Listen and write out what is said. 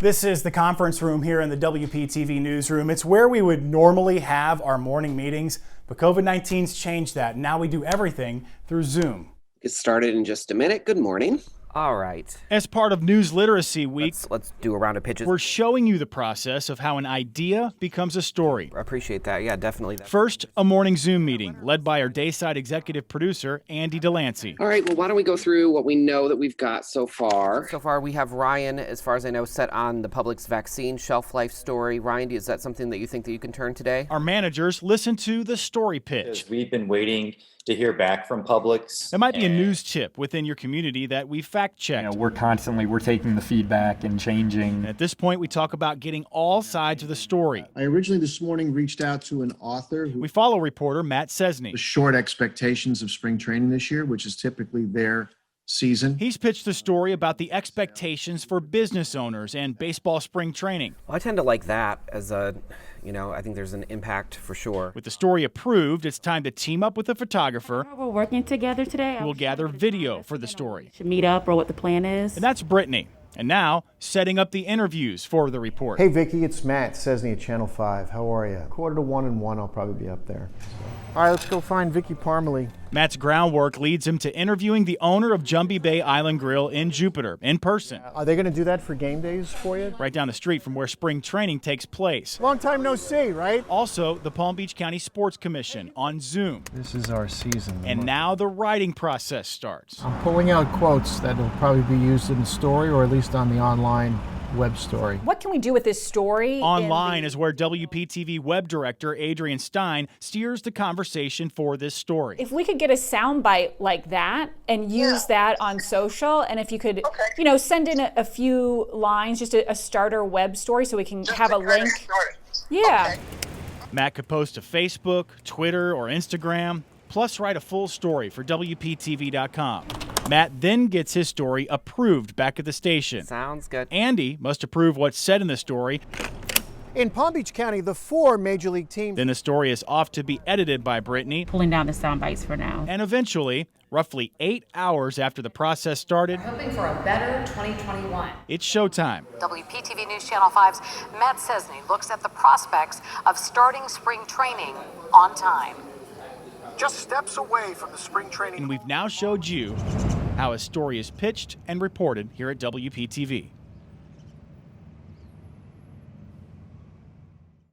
This is the conference room here in the WPTV newsroom. It's where we would normally have our morning meetings, but COVID-19's changed that. Now we do everything through Zoom. Get started in just a minute. Good morning. All right. As part of News Literacy Week, Let's do a round of pitches. we're showing you the process of how an idea becomes a story. I appreciate that. Yeah, definitely. First, a morning Zoom meeting led by our Dayside executive producer, Andy Delancey. All right, well, why don't we go through what we know that we've got so far? So far, we have Ryan, as far as I know, set on the Publix vaccine shelf life story. Ryan, is that something that you think that you can turn today? Our managers listen to the story pitch. We've been waiting to hear back from Publix. There might be a news tip within your community that we fact-checked. We're taking the feedback and changing. At this point, we talk about getting all sides of the story. I originally this morning reached out to an author who We follow reporter Matt Cesney. short expectations of spring training this year, which is typically their season. He's pitched a story about the expectations for business owners and baseball spring training. Well, I tend to like that as a, I think there's an impact for sure. With the story approved, it's time to team up with a photographer We're working together today. who will gather video for the story. Should meet up or what the plan is. And that's Brittany. And now, setting up the interviews for the report. Hey Vicky, it's Matt Cesney at Channel 5. How are you? 1:45 I'll probably be up there. All right, let's go find Vicky Parmalee. Matt's groundwork leads him to interviewing the owner of Jumbie Bay Island Grill in Jupiter, in person, Are they going to do that for game days for you? right down the street from where spring training takes place. Long time no see, right? Also, the Palm Beach County Sports Commission on Zoom. This is our season. And now the writing process starts. I'm pulling out quotes that will probably be used in the story or at least on the online web story. What can we do with this story? Online is where WPTV web director Adrian Stein steers the conversation for this story. If we could get a soundbite like that and use that on social, and if you could, send in a few lines, just a starter web story so we can have a link. Yeah. Matt could post to Facebook, Twitter, or Instagram, plus write a full story for WPTV.com. Matt then gets his story approved back at the station. Sounds good. Andy must approve what's said in the story. In Palm Beach County, the 4 major league teams. Then the story is off to be edited by Brittany. Pulling down the sound bites for now. And eventually, roughly 8 hours after the process started, Hoping for a better 2021. it's showtime. WPTV News Channel 5's Matt Cesney looks at the prospects of starting spring training on time. Just steps away from the spring training. And we've now showed you how a story is pitched and reported here at WPTV.